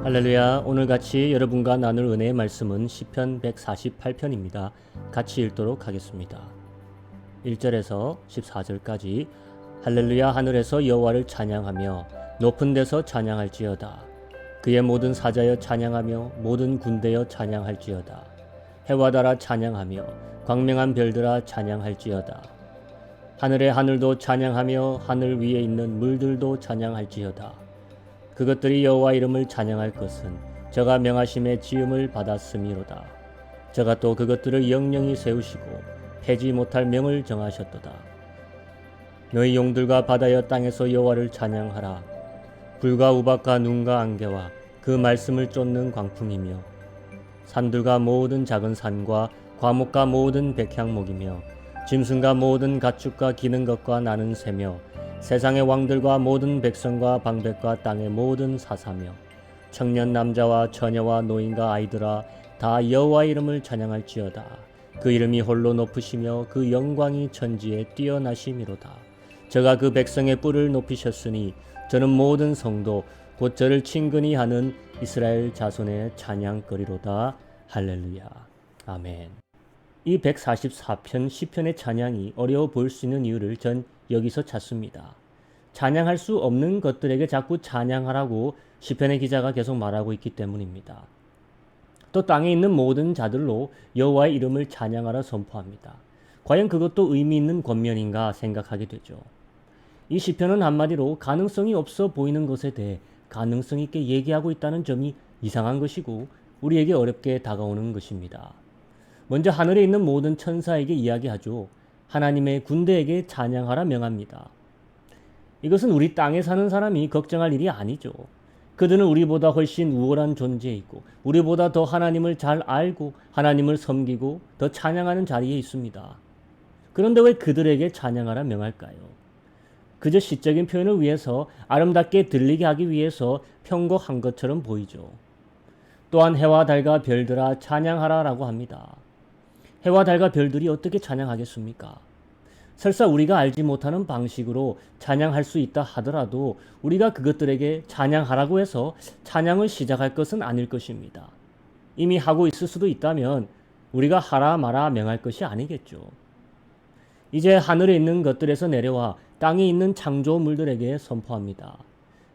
할렐루야. 오늘 같이 여러분과 나눌 은혜의 말씀은 시편 148편입니다. 같이 읽도록 하겠습니다. 1절에서 14절까지 할렐루야. 하늘에서 여호와를 찬양하며 높은 데서 찬양할지어다. 그의 모든 사자여 찬양하며 모든 군대여 찬양할지어다. 해와 달아 찬양하며 광명한 별들아 찬양할지어다. 하늘의 하늘도 찬양하며 하늘 위에 있는 물들도 찬양할지어다. 그것들이 여호와 이름을 찬양할 것은 저가 명하심의 지음을 받았음이로다. 저가 또 그것들을 영영히 세우시고 패지 못할 명을 정하셨도다. 너희 용들과 바다여 땅에서 여호와를 찬양하라. 불과 우박과 눈과 안개와 그 말씀을 쫓는 광풍이며 산들과 모든 작은 산과 과목과 모든 백향목이며 짐승과 모든 가축과 기는 것과 나는 새며 세상의 왕들과 모든 백성과 방백과 땅의 모든 사사며 청년 남자와 처녀와 노인과 아이들아 다 여호와 이름을 찬양할지어다. 그 이름이 홀로 높으시며 그 영광이 천지에 뛰어나심이로다. 저가 그 백성의 뿔을 높이셨으니 저는 모든 성도 곧 저를 친근히 하는 이스라엘 자손의 찬양거리로다. 할렐루야. 아멘. 이 144편 시편의 찬양이 어려워 보일 수 있는 이유를 전 여기서 찾습니다. 찬양할 수 없는 것들에게 자꾸 찬양하라고 시편의 기자가 계속 말하고 있기 때문입니다. 또 땅에 있는 모든 자들로 여호와의 이름을 찬양하라 선포합니다. 과연 그것도 의미 있는 권면인가 생각하게 되죠. 이 시편은 한마디로 가능성이 없어 보이는 것에 대해 가능성 있게 얘기하고 있다는 점이 이상한 것이고 우리에게 어렵게 다가오는 것입니다. 먼저 하늘에 있는 모든 천사에게 이야기하죠. 하나님의 군대에게 찬양하라 명합니다. 이것은 우리 땅에 사는 사람이 걱정할 일이 아니죠. 그들은 우리보다 훨씬 우월한 존재이고 우리보다 더 하나님을 잘 알고 하나님을 섬기고 더 찬양하는 자리에 있습니다. 그런데 왜 그들에게 찬양하라 명할까요? 그저 시적인 표현을 위해서 아름답게 들리게 하기 위해서 편곡한 것처럼 보이죠. 또한 해와 달과 별들아 찬양하라라고 합니다. 해와 달과 별들이 어떻게 찬양하겠습니까? 설사 우리가 알지 못하는 방식으로 찬양할 수 있다 하더라도 우리가 그것들에게 찬양하라고 해서 찬양을 시작할 것은 아닐 것입니다. 이미 하고 있을 수도 있다면 우리가 하라 마라 명할 것이 아니겠죠. 이제 하늘에 있는 것들에서 내려와 땅에 있는 창조물들에게 선포합니다.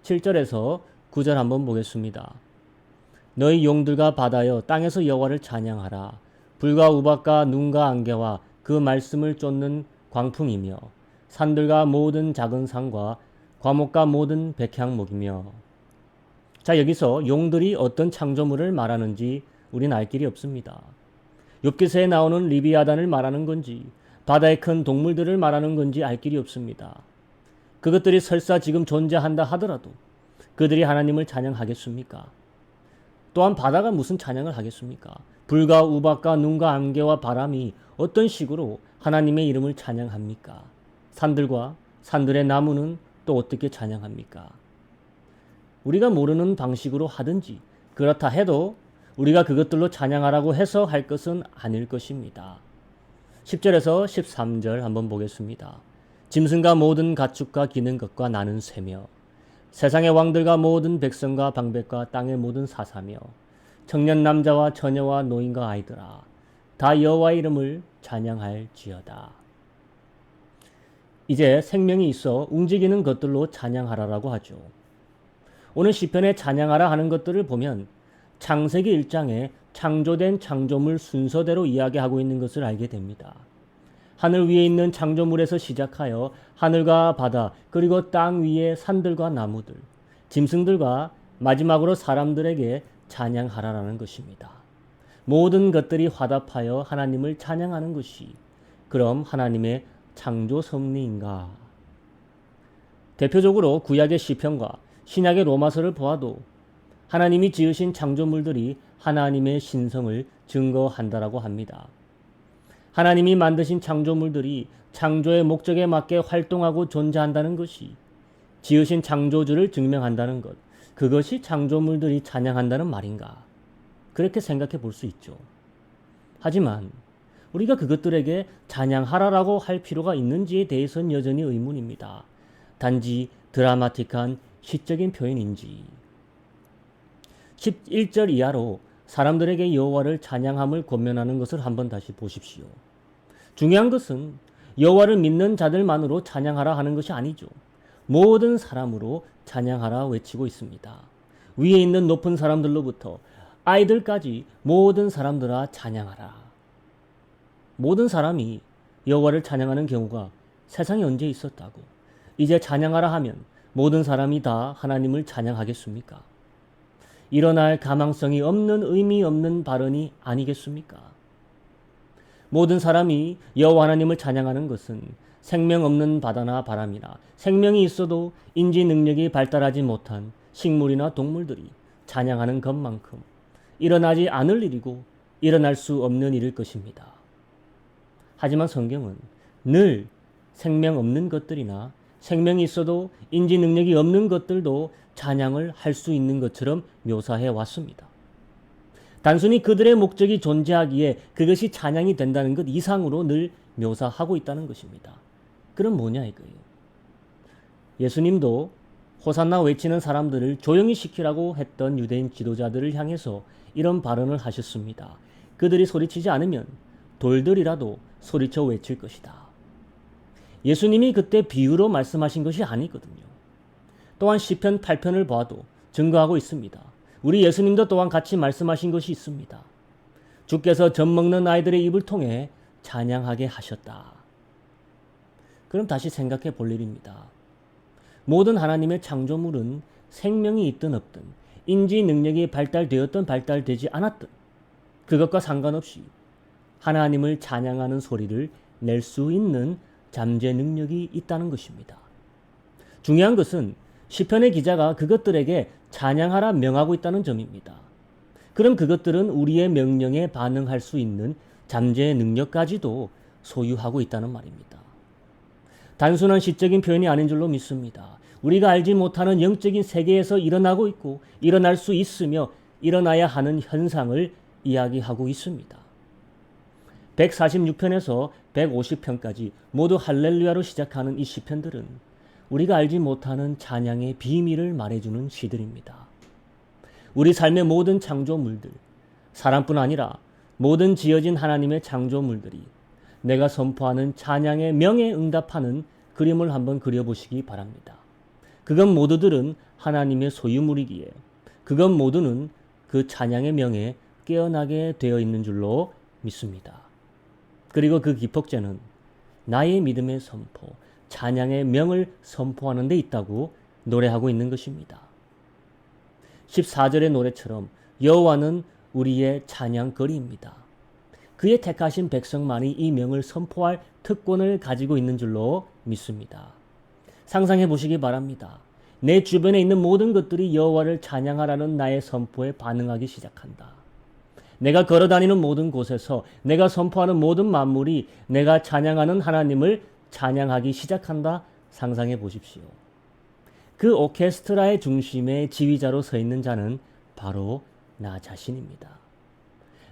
7절에서 9절 한번 보겠습니다. 너희 용들과 바다여 땅에서 여호와를 찬양하라. 불과 우박과 눈과 안개와 그 말씀을 쫓는 광풍이며 산들과 모든 작은 산과 과목과 모든 백향목이며. 자, 여기서 용들이 어떤 창조물을 말하는지 우린 알 길이 없습니다. 욥기서에 나오는 리비아단을 말하는 건지 바다의 큰 동물들을 말하는 건지 알 길이 없습니다. 그것들이 설사 지금 존재한다 하더라도 그들이 하나님을 찬양하겠습니까? 또한 바다가 무슨 찬양을 하겠습니까? 불과 우박과 눈과 안개와 바람이 어떤 식으로 하나님의 이름을 찬양합니까? 산들과 산들의 나무는 또 어떻게 찬양합니까? 우리가 모르는 방식으로 하든지 그렇다 해도 우리가 그것들로 찬양하라고 해서 할 것은 아닐 것입니다. 10절에서 13절 한번 보겠습니다. 짐승과 모든 가축과 기는 것과 나는 새며 세상의 왕들과 모든 백성과 방백과 땅의 모든 사사며 청년 남자와 처녀와 노인과 아이들아 다 여호와의 이름을 찬양할지어다. 이제 생명이 있어 움직이는 것들로 찬양하라라고 하죠. 오늘 시편에 찬양하라 하는 것들을 보면 창세기 1장에 창조된 창조물 순서대로 이야기하고 있는 것을 알게 됩니다. 하늘 위에 있는 창조물에서 시작하여 하늘과 바다 그리고 땅 위의 산들과 나무들, 짐승들과 마지막으로 사람들에게 찬양하라라는 것입니다. 모든 것들이 화답하여 하나님을 찬양하는 것이 그럼 하나님의 창조 섭리인가? 대표적으로 구약의 시편과 신약의 로마서를 보아도 하나님이 지으신 창조물들이 하나님의 신성을 증거한다라고 합니다. 하나님이 만드신 창조물들이 창조의 목적에 맞게 활동하고 존재한다는 것이 지으신 창조주를 증명한다는 것, 그것이 창조물들이 찬양한다는 말인가? 그렇게 생각해 볼 수 있죠. 하지만 우리가 그것들에게 찬양하라라고 할 필요가 있는지에 대해서는 여전히 의문입니다. 단지 드라마틱한 시적인 표현인지. 11절 이하로 사람들에게 여호와를 찬양함을 권면하는 것을 한번 다시 보십시오. 중요한 것은 여호와를 믿는 자들만으로 찬양하라 하는 것이 아니죠. 모든 사람으로 찬양하라 외치고 있습니다. 위에 있는 높은 사람들로부터 아이들까지 모든 사람들아 찬양하라. 모든 사람이 여호와를 찬양하는 경우가 세상에 언제 있었다고? 이제 찬양하라 하면 모든 사람이 다 하나님을 찬양하겠습니까? 일어날 가망성이 없는 의미 없는 발언이 아니겠습니까? 모든 사람이 여호와 하나님을 찬양하는 것은 생명 없는 바다나 바람이나 생명이 있어도 인지 능력이 발달하지 못한 식물이나 동물들이 찬양하는 것만큼 일어나지 않을 일이고 일어날 수 없는 일일 것입니다. 하지만 성경은 늘 생명 없는 것들이나 생명이 있어도 인지 능력이 없는 것들도 찬양을 할 수 있는 것처럼 묘사해 왔습니다. 단순히 그들의 목적이 존재하기에 그것이 찬양이 된다는 것 이상으로 늘 묘사하고 있다는 것입니다. 그럼 뭐냐 이거예요. 예수님도 호산나 외치는 사람들을 조용히 시키라고 했던 유대인 지도자들을 향해서 이런 발언을 하셨습니다. 그들이 소리치지 않으면 돌들이라도 소리쳐 외칠 것이다. 예수님이 그때 비유로 말씀하신 것이 아니거든요. 또한 시편 8편을 봐도 증거하고 있습니다. 우리 예수님도 또한 같이 말씀하신 것이 있습니다. 주께서 젖 먹는 아이들의 입을 통해 찬양하게 하셨다. 그럼 다시 생각해 볼 일입니다. 모든 하나님의 창조물은 생명이 있든 없든 인지 능력이 발달되었든 발달되지 않았든 그것과 상관없이 하나님을 찬양하는 소리를 낼 수 있는 잠재 능력이 있다는 것입니다. 중요한 것은 시편의 기자가 그것들에게 찬양하라 명하고 있다는 점입니다. 그럼 그것들은 우리의 명령에 반응할 수 있는 잠재 능력까지도 소유하고 있다는 말입니다. 단순한 시적인 표현이 아닌 줄로 믿습니다. 우리가 알지 못하는 영적인 세계에서 일어나고 있고 일어날 수 있으며 일어나야 하는 현상을 이야기하고 있습니다. 146편에서 150편까지 모두 할렐루야로 시작하는 이 시편들은 우리가 알지 못하는 찬양의 비밀을 말해주는 시들입니다. 우리 삶의 모든 창조물들, 사람뿐 아니라 모든 지어진 하나님의 창조물들이 내가 선포하는 찬양의 명에 응답하는 그림을 한번 그려보시기 바랍니다. 그것 모두들은 하나님의 소유물이기에 그것 모두는 그 찬양의 명에 깨어나게 되어 있는 줄로 믿습니다. 그리고 그 기폭제는 나의 믿음의 선포, 찬양의 명을 선포하는 데 있다고 노래하고 있는 것입니다. 14절의 노래처럼 여호와는 우리의 찬양거리입니다. 그의 택하신 백성만이 이 명을 선포할 특권을 가지고 있는 줄로 믿습니다. 상상해 보시기 바랍니다. 내 주변에 있는 모든 것들이 여호와를 찬양하라는 나의 선포에 반응하기 시작한다. 내가 걸어다니는 모든 곳에서 내가 선포하는 모든 만물이 내가 찬양하는 하나님을 찬양하기 시작한다. 상상해 보십시오. 그 오케스트라의 중심에 지휘자로 서 있는 자는 바로 나 자신입니다.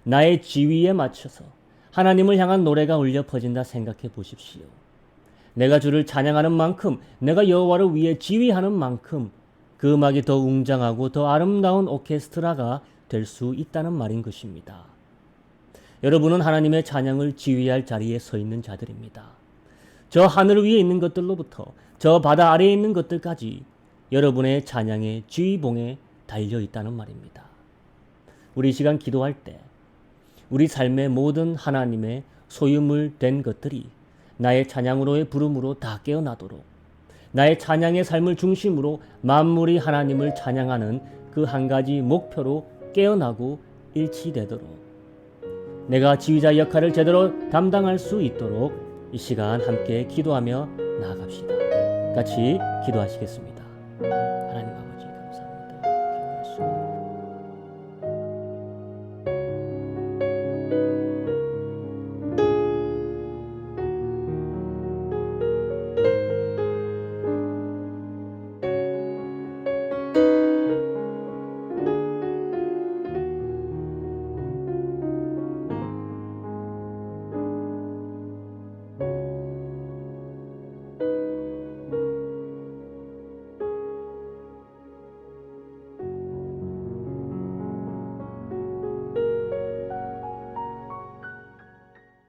나의 지휘에 맞춰서 하나님을 향한 노래가 울려 퍼진다 생각해 보십시오. 내가 주를 찬양하는 만큼, 내가 여호와를 위해 지휘하는 만큼 그 음악이 더 웅장하고 더 아름다운 오케스트라가 될 수 있다는 말인 것입니다. 여러분은 하나님의 찬양을 지휘할 자리에 서 있는 자들입니다. 저 하늘 위에 있는 것들로부터 저 바다 아래에 있는 것들까지 여러분의 찬양의 지휘봉에 달려 있다는 말입니다. 우리 시간 기도할 때 우리 삶의 모든 하나님의 소유물 된 것들이 나의 찬양으로의 부름으로 다 깨어나도록 나의 찬양의 삶을 중심으로 만물이 하나님을 찬양하는 그 한 가지 목표로 깨어나고 일치되도록 내가 지휘자 역할을 제대로 담당할 수 있도록 이 시간 함께 기도하며 나아갑시다. 같이 기도하시겠습니다. 하나님